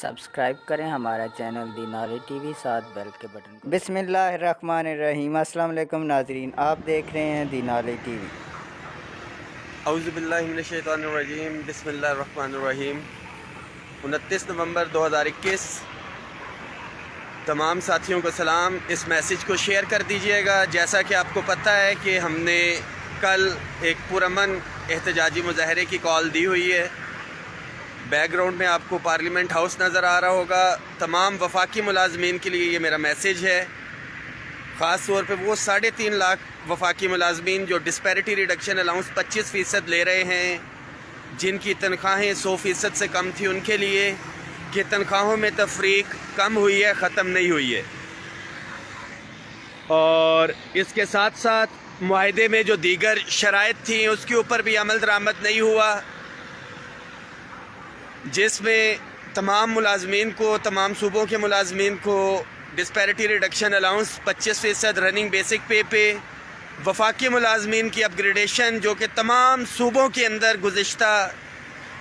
Subscribe करें हमारा channel दी knowledge TV, साथ बेल के बटन को। बिस्मिल्लाहिर्रहमानिर्रहीम। अस्सलाम वालेकुम नाजरीन, आप देख रहे हैं दी नॉलेज टीवी। औज़ुबिल्लाहि मिनश्शैतानिर्रजीम। बिस्मिल्लाहिर्रहमानिर्रहीम। 29 नवंबर 2021। तमाम साथियों को सलाम। इस मैसेज को शेयर कर दीजिएगा। जैसा कि आपको पता है कि हमने कल एक पुरअमन एहतजाजी मुजाहरे की कॉल दी हुई है। बैकग्राउंड में आपको पार्लियामेंट हाउस नज़र आ रहा होगा। तमाम वफाकी मुलाजमीन के लिए ये मेरा मैसेज है। ख़ास तौर पे वो 3.5 लाख वफाकी मुलाजमीन जो डिस्पैरिटी रिडक्शन अलाउंस 25% ले रहे हैं, जिनकी तनख्वाहें 100% से कम थी, उनके लिए कि तनख्वाहों में तफरीक कम हुई है, ख़त्म नहीं हुई है। और इसके साथ साथ मुआहदे में जो दीगर शराइत थी उसके ऊपर भी अमल दरामद नहीं हुआ, जिसमें तमाम मुलाजमीन को, तमाम सूबों के मुलाजमीन को disparity reduction allowance 25% running basic पे वफाकी मुलाजमीन की अपग्रेडेशन जो कि तमाम सूबों के अंदर गुज़िश्ता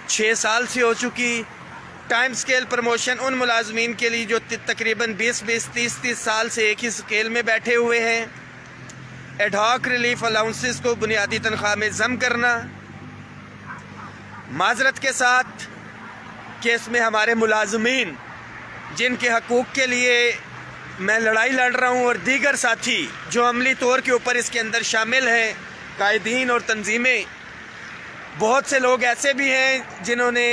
6 साल से हो चुकी, टाइम स्केल प्रमोशन उन मुलाजमीन के लिए जो तकरीबन 20-20, 30-30 साल से एक ही स्केल में बैठे हुए हैं, एडहॉक रिलीफ अलाउंसेस को बुनियादी तनख्वाह में ज़म करना। माजरत के साथ कि इसमें हमारे मुलाजमीन जिनके हकूक़ के लिए मैं लड़ाई लड़ रहा हूँ और दीगर साथी जो अमली तौर के ऊपर इसके अंदर शामिल हैं, कायदीन और तंजीमें, बहुत से लोग ऐसे भी हैं जिन्होंने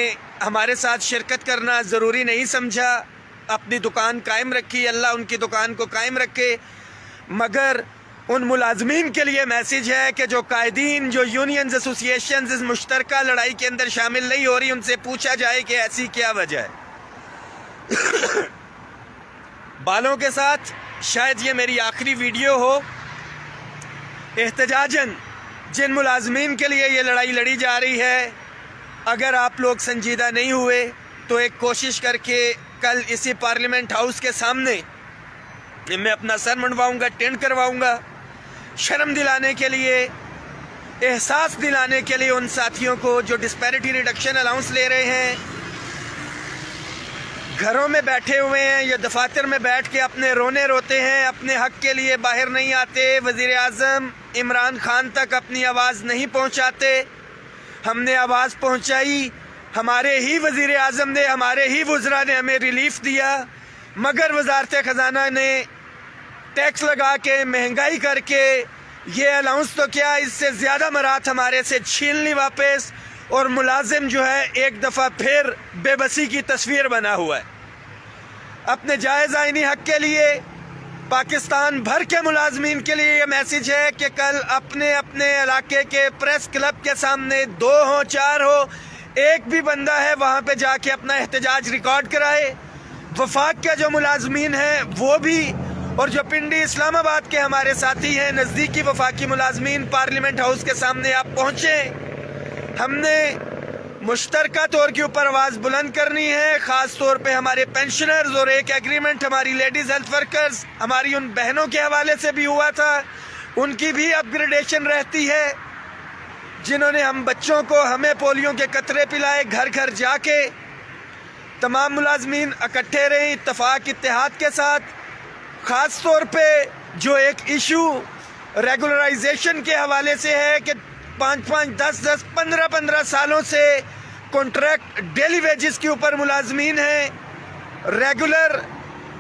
हमारे साथ शिरकत करना ज़रूरी नहीं समझा, अपनी दुकान कायम रखी। अल्लाह उनकी दुकान को कायम रखे। मगर उन मुलाजमीन के लिए मैसेज है कि जो कायदीन, जो यूनियंस, एसोसिएशंस इस मुश्तरका लड़ाई के अंदर शामिल नहीं हो रही, उनसे पूछा जाए कि ऐसी क्या वजह है। बालों के साथ शायद ये मेरी आखिरी वीडियो हो। एहतजाजन जिन मुलाजमीन के लिए ये लड़ाई लड़ी जा रही है, अगर आप लोग संजीदा नहीं हुए तो एक कोशिश करके कल इसी पार्लियामेंट हाउस के सामने मैं अपना सर मंडवाऊँगा, टेंट करवाऊँगा, शर्म दिलाने के लिए, एहसास दिलाने के लिए उन साथियों को जो डिस्पैरिटी रिडक्शन अलाउंस ले रहे हैं, घरों में बैठे हुए हैं या दफातर में बैठ के अपने रोने रोते हैं, अपने हक के लिए बाहर नहीं आते, वज़ीर आज़म इमरान खान तक अपनी आवाज़ नहीं पहुंचाते। हमने आवाज़ पहुंचाई, हमारे ही वज़ीर आज़म ने, हमारे ही वज़रा ने हमें रिलीफ दिया, मगर वज़ारत ख़जाना ने टैक्स लगा के, महंगाई करके, ये अलाउंस तो क्या, इससे ज़्यादा मरात हमारे से छीन ली वापस। और मुलाजिम जो है एक दफ़ा फिर बेबसी की तस्वीर बना हुआ है। अपने जायज़ आइनी हक के लिए पाकिस्तान भर के मुलाजमीन के लिए ये मैसेज है कि कल अपने अपने इलाके के प्रेस क्लब के सामने 2 हो 4 हो, एक भी बंदा है वहाँ पे जाके अपना एहतजाज रिकॉर्ड कराए। वफाक के जो मुलाजमीन हैं वो भी, और जो पिंडी इस्लामाबाद के हमारे साथी हैं, नज़दीकी वफाकी मुलाजमीन, पार्लियामेंट हाउस के सामने आप पहुँचें। हमने मुश्तरका तौर के ऊपर आवाज़ बुलंद करनी है। ख़ास तौर पे हमारे पेंशनर्स, और एक एग्रीमेंट हमारी लेडीज़ हेल्थ वर्कर्स, हमारी उन बहनों के हवाले से भी हुआ था, उनकी भी अपग्रेडेशन रहती है, जिन्होंने हम बच्चों को, हमें पोलियो के कतरे पिलाए, घर घर जाके। तमाम मुलाजमीन इकट्ठे रहें इत्तेफाक इत्तेहाद के साथ। ख़ास तौर पे जो एक इशू रेगुलराइजेशन के हवाले से है कि 5-5, 10-10, 15-15 सालों से कॉन्ट्रैक्ट डेली वेजेस के ऊपर मुलाजमीन हैं, रेगुलर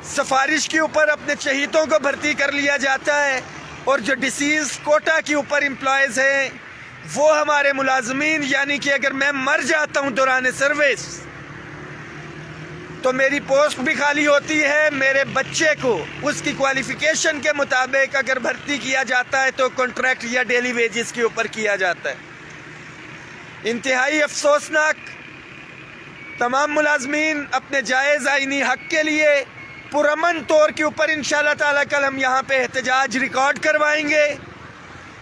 सफारिश के ऊपर अपने चहीतों को भर्ती कर लिया जाता है, और जो डिसीज़ कोटा के ऊपर एम्प्लॉयज़ हैं वो हमारे मुलाजमीन, यानी कि अगर मैं मर जाता हूँ दौरान सर्विस तो मेरी पोस्ट भी खाली होती है, मेरे बच्चे को उसकी क्वालिफिकेशन के मुताबिक अगर भर्ती किया जाता है तो कॉन्ट्रैक्ट या डेली वेजेस के ऊपर किया जाता है। इंतहाई अफसोसनाक। तमाम मुलाजमीन अपने जायज़ आइनी हक के लिए पुरअमन तौर के ऊपर इंशाअल्लाह ताला कल हम यहाँ पे एहतजाज रिकॉर्ड करवाएंगे,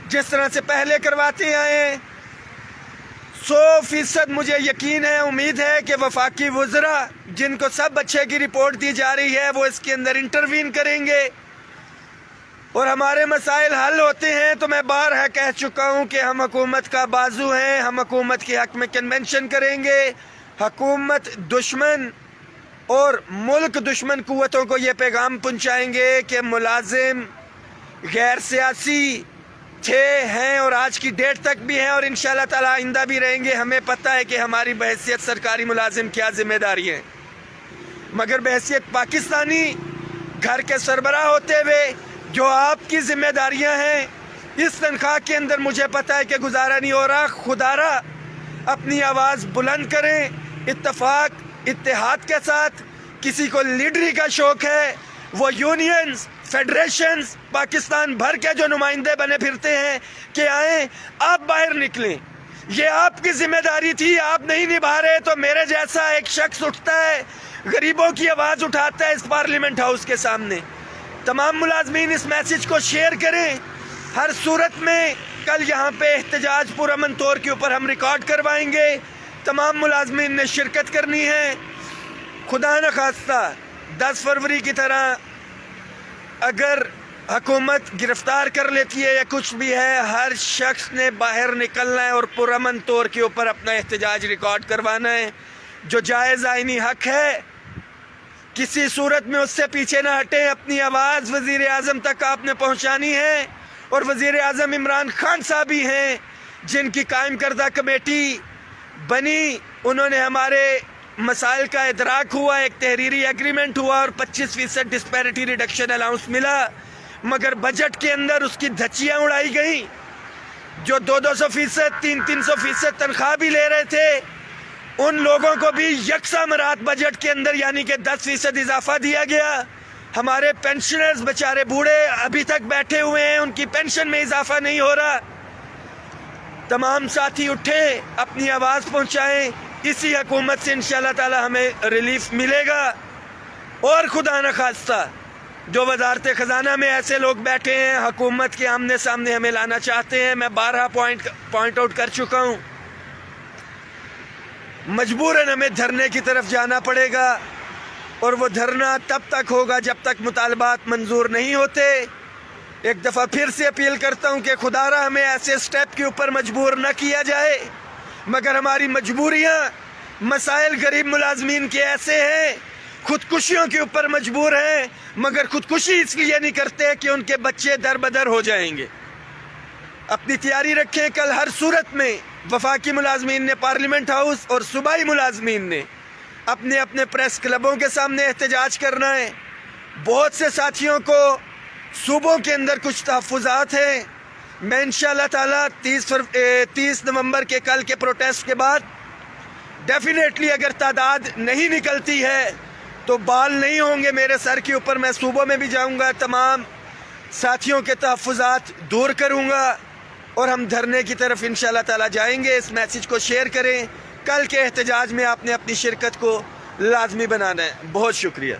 जिस तरह से पहले करवाते आए हैं। 100% मुझे यकीन है, उम्मीद है कि वफाकी वज़रा जिनको सब अच्छे की रिपोर्ट दी जा रही है वो इसके अंदर इंटरवीन करेंगे और हमारे मसाइल हल होते हैं। तो मैं बारहा कह चुका हूँ कि हम हुकूमत का बाजू हैं, हम हुकूमत के हक़ में कन्वेंशन करेंगे। हुकूमत दुश्मन اور ملک دشمن قوتوں کو یہ پیغام پہنچائیں گے کہ ملازم غیر سیاسی تھے، ہیں اور آج کی ڈیٹ تک بھی ہیں اور انشاءاللہ تعالی آئندہ بھی رہیں گے۔ ہمیں پتہ ہے کہ ہماری بحیثیت سرکاری ملازم کیا ذمہ داری ہیں، مگر بحیثیت پاکستانی گھر کے سربراہ ہوتے ہوئے جو آپ کی ذمہ داریاں ہیں، اس تنخواہ کے اندر مجھے پتہ ہے کہ گزارا نہیں ہو رہا۔ خدا را اپنی آواز بلند کریں، اتفاق اتحاد کے ساتھ۔ کسی کو لیڈری کا شوق ہے، وہ یونینز، فیڈریشنز پاکستان بھر کے جو نمائندے بنے پھرتے ہیں کہ آئیں، آپ باہر نکلیں، یہ آپ کی ذمہ داری تھی، آپ نہیں نبھا رہے تو میرے جیسا ایک شخص اٹھتا ہے، غریبوں کی آواز اٹھاتا ہے اس پارلیمنٹ ہاؤس کے سامنے۔ تمام ملازمین اس میسج کو شیئر کریں۔ ہر صورت میں کل یہاں پہ احتجاج پرامن طور کے اوپر ہم ریکارڈ کروائیں گے، تمام ملازمین نے شرکت کرنی ہے۔ خدا نخواستہ 10 فروری کی طرح اگر حکومت گرفتار کر لیتی ہے یا کچھ بھی ہے، ہر شخص نے باہر نکلنا ہے اور پرامن طور کے اوپر اپنا احتجاج ریکارڈ کروانا ہے۔ جو جائز آئینی حق ہے کسی صورت میں اس سے پیچھے نہ ہٹیں، اپنی آواز وزیر اعظم تک آپ نے پہنچانی ہے۔ اور وزیر اعظم عمران خان صاحب ہی ہیں جن کی قائم کردہ کمیٹی بنی، انہوں نے ہمارے مسائل کا ادراک ہوا، ایک تحریری ایگریمنٹ ہوا اور 25% ڈسپیرٹی ریڈکشن الاؤنس ملا، مگر بجٹ کے اندر اس کی دھچیاں اڑائی گئیں۔ جو 200%، 300% تنخواہ بھی لے رہے تھے، ان لوگوں کو بھی یکساں مرات بجٹ کے اندر یعنی کہ 10% اضافہ دیا گیا۔ ہمارے پینشنرز بیچارے بوڑھے ابھی تک بیٹھے ہوئے ہیں، ان کی پینشن میں اضافہ نہیں ہو رہا۔ تمام ساتھی اٹھیں، اپنی آواز پہنچائیں، اسی حکومت سے انشاءاللہ تعالی ہمیں ریلیف ملے گا۔ اور خدا نخواستہ جو وزارت خزانہ میں ایسے لوگ بیٹھے ہیں حکومت کے آمنے سامنے ہمیں لانا چاہتے ہیں، میں 12 پوائنٹ آؤٹ کر چکا ہوں، مجبوراً ہمیں دھرنے کی طرف جانا پڑے گا اور وہ دھرنا تب تک ہوگا جب تک مطالبات منظور نہیں ہوتے۔ ایک دفعہ پھر سے اپیل کرتا ہوں کہ خدا را ہمیں ایسے سٹیپ کے اوپر مجبور نہ کیا جائے، مگر ہماری مجبوریاں، مسائل غریب ملازمین کے ایسے ہیں، خودکشیوں کے اوپر مجبور ہیں، مگر خودکشی اس لیے نہیں کرتے کہ ان کے بچے در بدر ہو جائیں گے۔ اپنی تیاری رکھیں، کل ہر صورت میں وفاقی ملازمین نے پارلیمنٹ ہاؤس اور صوبائی ملازمین نے اپنے اپنے پریس کلبوں کے سامنے احتجاج کرنا ہے۔ بہت سے ساتھیوں کو صوبوں کے اندر کچھ تحفظات ہیں، میں انشاءاللہ تعالی 30 نومبر کے کل کے پروٹیسٹ کے بعد ڈیفینیٹلی اگر تعداد نہیں نکلتی ہے تو بال نہیں ہوں گے میرے سر کے اوپر، میں صوبوں میں بھی جاؤں گا، تمام ساتھیوں کے تحفظات دور کروں گا اور ہم دھرنے کی طرف انشاءاللہ تعالی جائیں گے۔ اس میسج کو شیئر کریں، کل کے احتجاج میں آپ نے اپنی شرکت کو لازمی بنانا ہے۔ بہت شکریہ۔